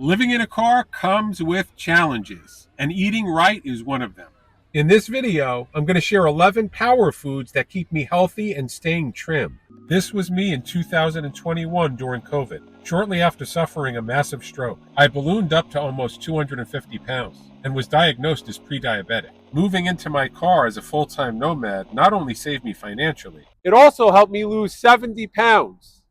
Living in a car comes with challenges, and eating right is one of them. In this video, I'm going to share 11 power foods that keep me healthy and staying trim. This was me in 2021 during COVID, shortly after suffering a massive stroke. I ballooned up to almost 250 pounds and was diagnosed as pre-diabetic. Moving into my car as a full-time nomad not only saved me financially, it also helped me lose 70 pounds.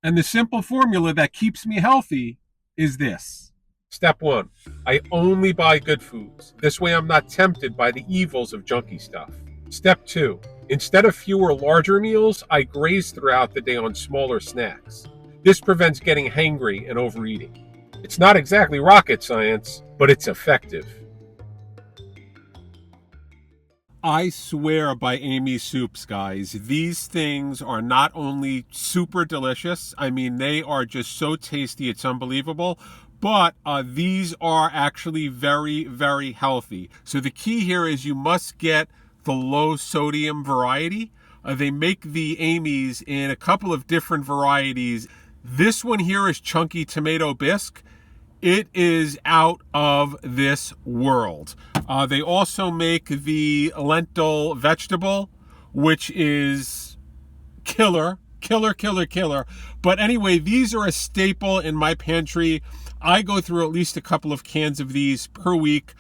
And the simple formula that keeps me healthy is this. Step 1. I only buy good foods. This way I'm not tempted by the evils of junky stuff. Step 2. Instead of fewer larger meals, I graze throughout the day on smaller snacks. This prevents getting hangry and overeating. It's not exactly rocket science, but it's effective. I swear by Amy's soups, guys. These things are not only super delicious, I mean, they are just so tasty, it's unbelievable, but these are actually very, very healthy. So the key here is you must get the low sodium variety. They make the Amy's in a couple of different varieties. This one here is chunky tomato bisque. It is out of this world. They also make the lentil vegetable, which is killer. But anyway, these are a staple in my pantry. I go through at least a couple of cans of these per week.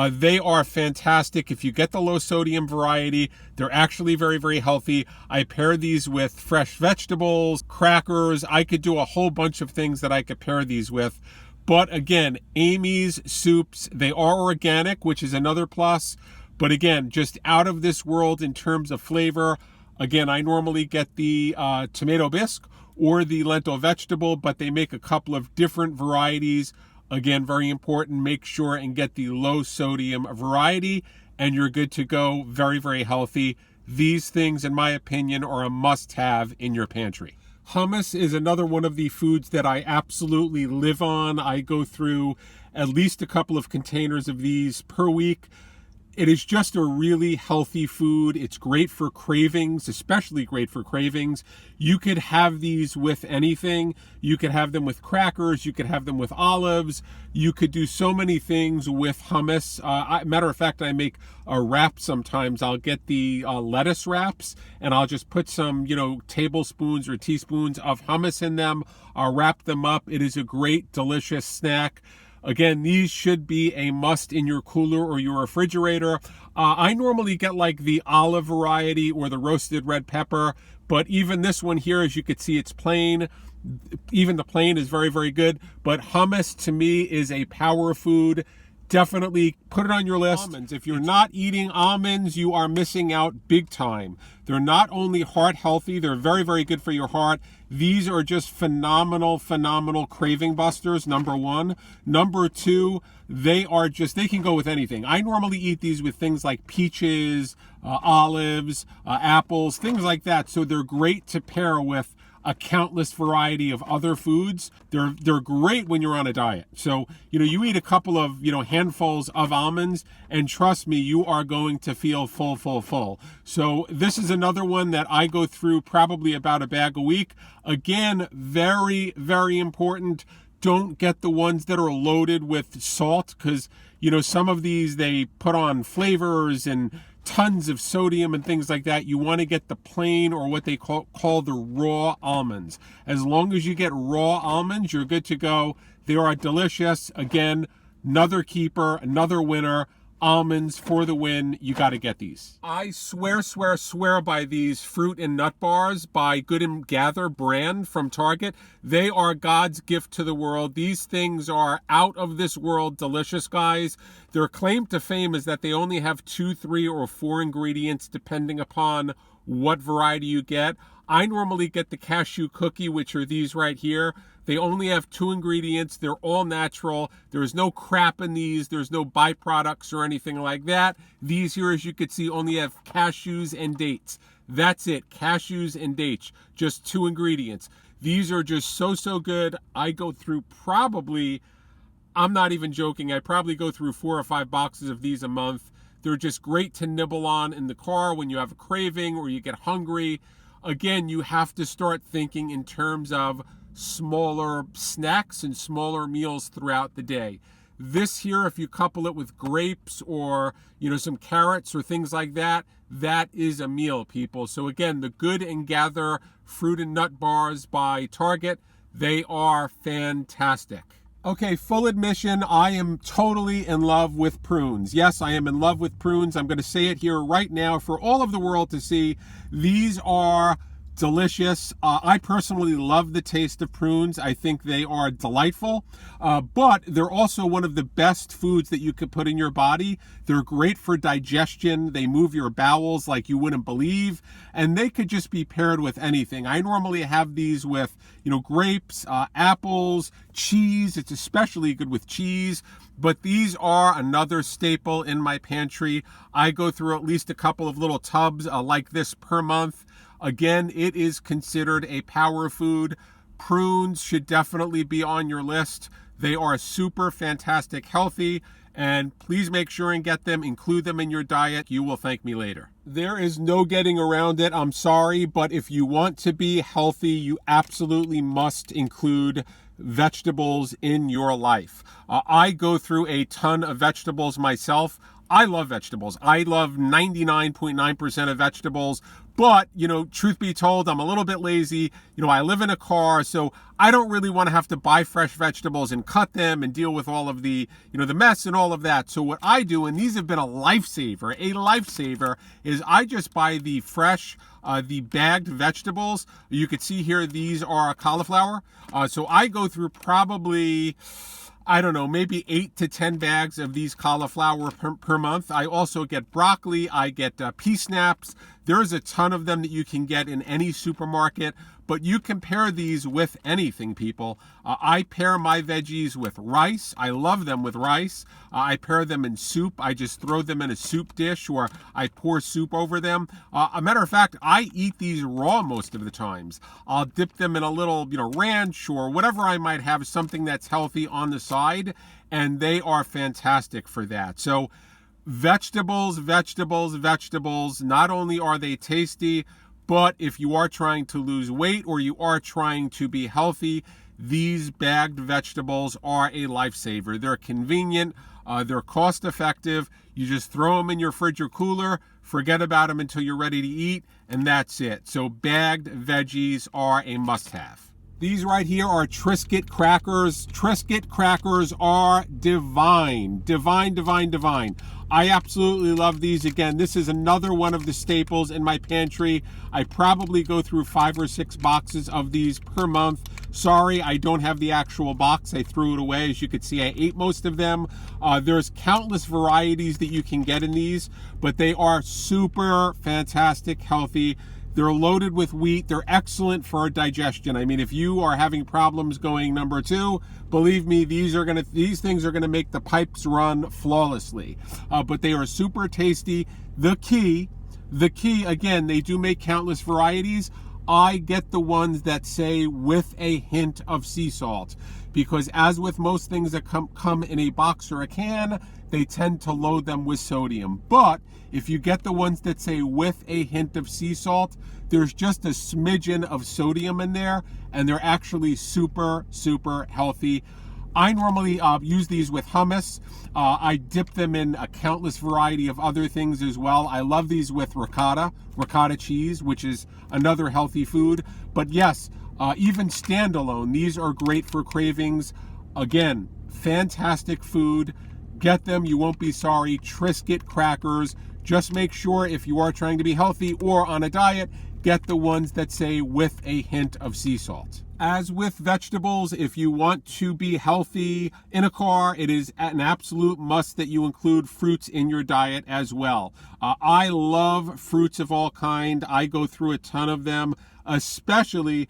They are fantastic. If you get the low sodium variety, they're actually very, very healthy. I pair these with fresh vegetables, crackers. I could do a whole bunch of things that I could pair these with. But again, Amy's soups, they are organic, which is another plus. But again, just out of this world in terms of flavor. Again, I normally get the tomato bisque or the lentil vegetable, but they make a couple of different varieties. Again, very important, make sure and get the low sodium variety and you're good to go. Very, very healthy. These things, in my opinion, are a must-have in your pantry. Hummus is another one of the foods that I absolutely live on. I go through at least a couple of containers of these per week. It is just a really healthy food. It's great for cravings, especially great for cravings. You could have these with anything. You could have them with crackers. You could have them with olives. You could do so many things with hummus. Matter of fact, I make a wrap sometimes. I'll get the lettuce wraps and I'll just put some, tablespoons or teaspoons of hummus in them. I'll wrap them up. It is a great, delicious snack. Again, these should be a must in your cooler or your refrigerator. I normally get like the olive variety or the roasted red pepper, but even this one here, as you can see, it's plain. Even the plain is very, very good. But hummus to me is a power food. Definitely put it on your list. Almonds. If you're not eating almonds, you are missing out big time. They're not only heart healthy, they're very, very good for your heart. These are just phenomenal craving busters, number one. Number two, they can go with anything. I normally eat these with things like peaches, olives, apples, things like that. So they're great to pair with a countless variety of other foods. They're great when you're on a diet. So, you eat a couple of, handfuls of almonds and trust me, you are going to feel full. So this is another one that I go through probably about a bag a week. Again, very, very important. Don't get the ones that are loaded with salt because, some of these they put on flavors and tons of sodium and things like that. You want to get the plain or what they call the raw almonds. As long as you get raw almonds, you're good to go. They are delicious. Again, another keeper, another winner. Almonds for the win. You got to get these. I swear by these fruit and nut bars by Good and Gather brand from Target. They are God's gift to the world. These things are out of this world delicious, guys. Their claim to fame is that they only have 2, 3, or 4 ingredients depending upon what variety you get. I normally get the cashew cookie, which are these right here. They only have 2 ingredients. They're all natural. There's no crap in these. There's no byproducts or anything like that. These here, as you can see, only have cashews and dates. That's it, cashews and dates. Just 2 ingredients. These are just so good. I go through probably, I'm not even joking, I probably go through 4 or 5 boxes of these a month. They're just great to nibble on in the car when you have a craving or you get hungry. Again, you have to start thinking in terms of smaller snacks and smaller meals throughout the day. This here, if you couple it with grapes or, some carrots or things like that, that is a meal, people. So again, the Good and Gather fruit and nut bars by Target, they are fantastic. Okay, full admission, I am totally in love with prunes. Yes, I am in love with prunes. I'm going to say it here right now for all of the world to see. These are delicious. I personally love the taste of prunes. I think they are delightful, but they're also one of the best foods that you could put in your body. They're great for digestion. They move your bowels like you wouldn't believe, and they could just be paired with anything. I normally have these with, grapes, apples, cheese. It's especially good with cheese, but these are another staple in my pantry. I go through at least a couple of little tubs like this per month. Again, it is considered a power food. Prunes should definitely be on your list. They are super fantastic healthy, and please make sure and get them. Include them in your diet. You will thank me later. There is no getting around it. I'm sorry, but if you want to be healthy, you absolutely must include vegetables in your life. I go through a ton of vegetables myself. I love vegetables. I love 99.9% of vegetables. But, truth be told, I'm a little bit lazy. I live in a car, so I don't really want to have to buy fresh vegetables and cut them and deal with all of the, the mess and all of that. So what I do, and these have been a lifesaver, is I just buy the fresh, the bagged vegetables. You can see here, these are cauliflower. So I go through probably, maybe 8 to 10 bags of these cauliflower per month. I also get broccoli. I get pea snaps. There's a ton of them that you can get in any supermarket, but you can pair these with anything, people. I pair my veggies with rice. I love them with rice. I pair them in soup. I just throw them in a soup dish, or I pour soup over them. A matter of fact, I eat these raw most of the times. I'll dip them in a little, ranch or whatever I might have, something that's healthy on the side, and they are fantastic for that. So vegetables. Not only are they tasty, but if you are trying to lose weight or you are trying to be healthy, these bagged vegetables are a lifesaver. They're convenient. They're cost effective. You just throw them in your fridge or cooler, forget about them until you're ready to eat, and that's it. So bagged veggies are a must-have. These right here are Triscuit crackers. Triscuit crackers are divine. Divine. I absolutely love these. Again, this is another one of the staples in my pantry. I probably go through 5 or 6 boxes of these per month. Sorry, I don't have the actual box. I threw it away. As you can see, I ate most of them. There's countless varieties that you can get in these, but they are super fantastic, healthy. They're loaded with wheat. They're excellent for digestion. I mean, if you are having problems going number 2, believe me, these things are gonna make the pipes run flawlessly. But they are super tasty. The key, again, they do make countless varieties. I get the ones that say with a hint of sea salt, because as with most things that come in a box or a can, they tend to load them with sodium. But if you get the ones that say with a hint of sea salt, there's just a smidgen of sodium in there, and they're actually super healthy. I normally use these with hummus. I dip them in a countless variety of other things as well. I love these with ricotta cheese, which is another healthy food. But yes, even standalone, these are great for cravings. Again, fantastic food. Get them, you won't be sorry. Triscuit crackers. Just make sure, if you are trying to be healthy or on a diet, get the ones that say with a hint of sea salt. As with vegetables, if you want to be healthy in a car, it is an absolute must that you include fruits in your diet as well. I love fruits of all kind. I go through a ton of them, especially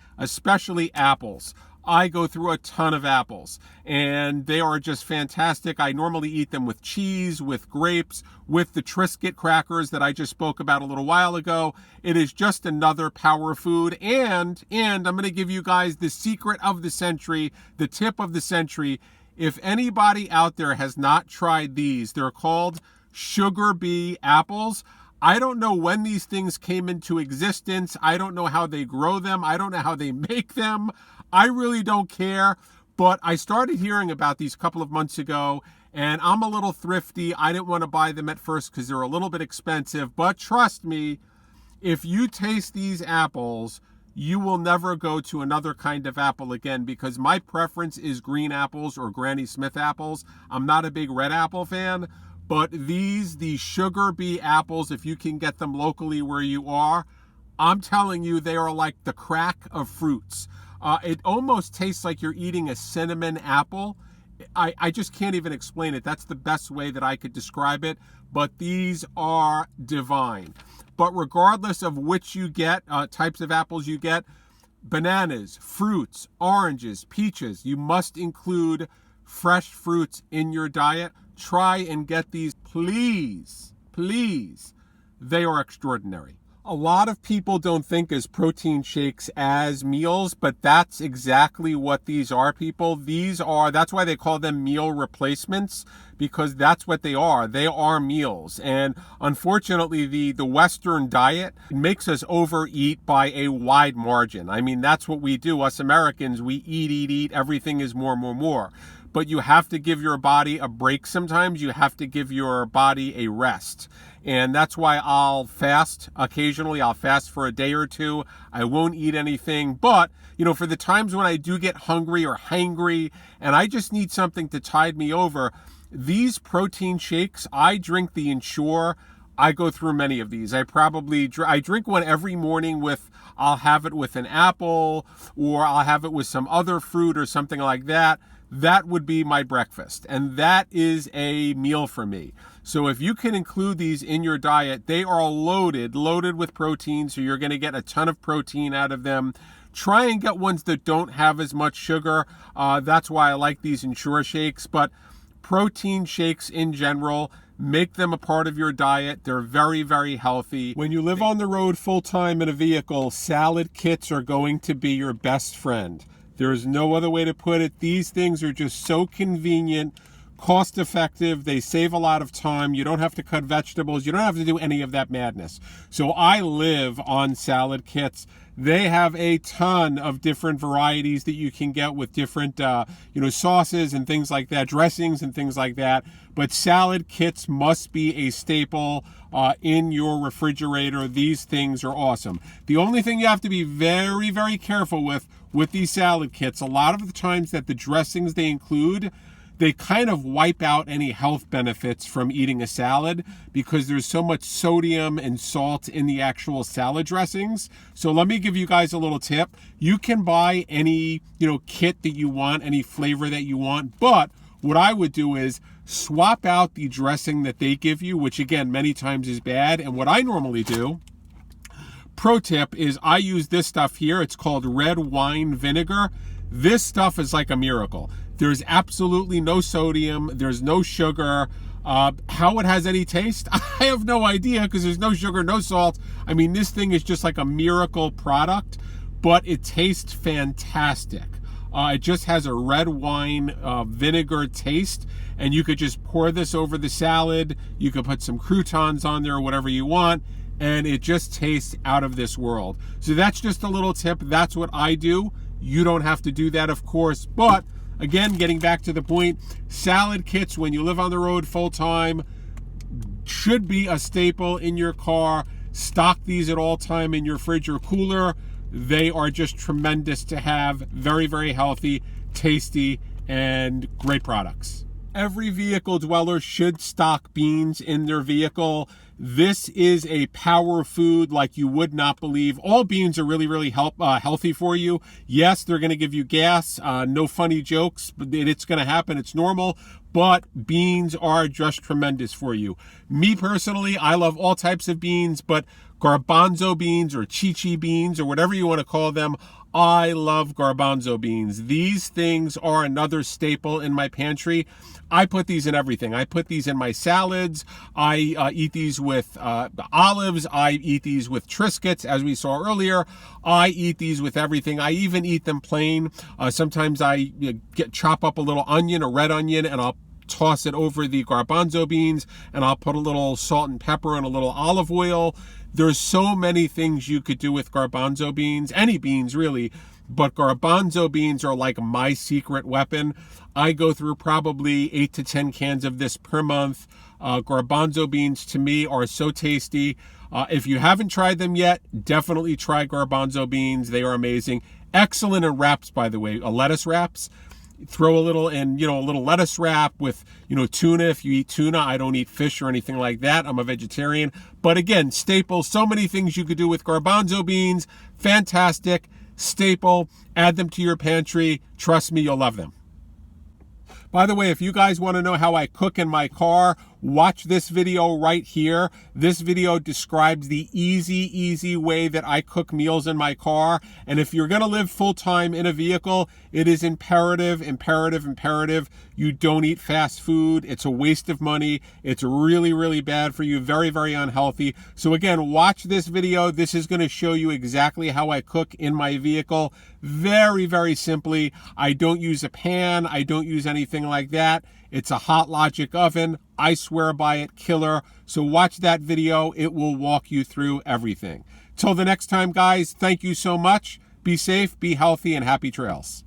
apples. I go through a ton of apples, and they are just fantastic. I normally eat them with cheese, with grapes, with the Triscuit crackers that I just spoke about a little while ago. It is just another power food, and I'm going to give you guys the secret of the century, the tip of the century. If anybody out there has not tried these, they're called Sugar Bee apples. I don't know when these things came into existence. I don't know how they grow them. I don't know how they make them. I really don't care. But I started hearing about these a couple of months ago, and I'm a little thrifty. I didn't want to buy them at first because they're a little bit expensive. But trust me, if you taste these apples, you will never go to another kind of apple again, because my preference is green apples or Granny Smith apples. I'm not a big red apple fan. But the sugar bee apples, if you can get them locally where you are, I'm telling you, they are like the crack of fruits. It almost tastes like you're eating a cinnamon apple. I just can't even explain it. That's the best way that I could describe it. But these are divine. But regardless of which you get, types of apples you get, bananas, fruits, oranges, peaches, you must include fresh fruits in your diet. Try and get these, please, please. They are extraordinary. A lot of people don't think as protein shakes as meals, but that's exactly what these are, people. That's why they call them meal replacements, because that's what they are. They are meals. And unfortunately, the Western diet makes us overeat by a wide margin. I mean, that's what we do. Us Americans, we eat. Everything is more. But you have to give your body a break sometimes. You have to give your body a rest. And that's why I'll fast occasionally. I'll fast for a day or two. I won't eat anything. But, for the times when I do get hungry or hangry and I just need something to tide me over, these protein shakes, I drink the Ensure. I go through many of these. I drink one every morning I'll have it with an apple, or I'll have it with some other fruit or something like that. That would be my breakfast, and that is a meal for me. So if you can include these in your diet, they are loaded with protein, so you're going to get a ton of protein out of them. Try and get ones that don't have as much sugar. That's why I like these Ensure shakes. But protein shakes in general, make them a part of your diet. They're very, very healthy. When you live on the road full-time in a vehicle, salad kits are going to be your best friend. There is no other way to put it. These things are just so convenient, cost effective. They save a lot of time. You don't have to cut vegetables. You don't have to do any of that madness. So I live on salad kits. They have a ton of different varieties that you can get with different, sauces and things like that, dressings and things like that. But salad kits must be a staple in your refrigerator. These things are awesome. The only thing you have to be very, very careful with these salad kits, a lot of the times that the dressings they include, they kind of wipe out any health benefits from eating a salad because there's so much sodium and salt in the actual salad dressings. So let me give you guys a little tip. You can buy any, kit that you want, any flavor that you want, but what I would do is swap out the dressing that they give you, which again, many times is bad. And what I normally do, pro tip, is I use this stuff here. It's called red wine vinegar. This stuff is like a miracle. There's absolutely no sodium. There's no sugar. How it has any taste, I have no idea, because there's no sugar, no salt. I mean, this thing is just like a miracle product, but it tastes fantastic. It just has a red wine vinegar taste, and you could just pour this over the salad. You could put some croutons on there or whatever you want, and it just tastes out of this world. So that's just a little tip. That's what I do. You don't have to do that, of course, but again, getting back to the point, salad kits when you live on the road full time should be a staple in your car. Stock these at all time in your fridge or cooler. They are just tremendous to have. Very, very healthy, tasty, and great products. Every vehicle dweller should stock beans in their vehicle. This is a power food like you would not believe. All beans are really, really healthy for you. Yes, they're going to give you gas. No funny jokes, but it's going to happen. It's normal. But beans are just tremendous for you. Me personally, I love all types of beans, but garbanzo beans or chichi beans or whatever you want to call them, I love garbanzo beans. These things are another staple in my pantry. I put these in everything. I put these in my salads. I eat these with olives. I eat these with Triscuits, as we saw earlier. I eat these with everything. I even eat them plain. Sometimes I chop up a little onion, a red onion, and I'll toss it over the garbanzo beans, and I'll put a little salt and pepper and a little olive oil. There's so many things you could do with garbanzo beans, any beans really, but garbanzo beans are like my secret weapon. I go through probably 8 to 10 cans of this per month. Garbanzo beans to me are so tasty. If you haven't tried them yet, definitely try garbanzo beans. They are amazing. Excellent in wraps, by the way, lettuce wraps. Throw a little in, a little lettuce wrap with, tuna. If you eat tuna, I don't eat fish or anything like that. I'm a vegetarian. But again, staple, so many things you could do with garbanzo beans. Fantastic, staple. Add them to your pantry. Trust me, you'll love them. By the way, if you guys want to know how I cook in my car, watch this video right here. This video describes the easy way that I cook meals in my car. And if you're going to live full-time in a vehicle, it is imperative you don't eat fast food. It's a waste of money. It's really bad for you. Very unhealthy. So again, watch this video. This is going to show you exactly how I cook in my vehicle. Very simply. I don't use a pan. I don't use anything like that. It's a Hot Logic oven. I swear by it, killer. So watch that video. It will walk you through everything. Till the next time, guys, thank you so much. Be safe, be healthy, and happy trails.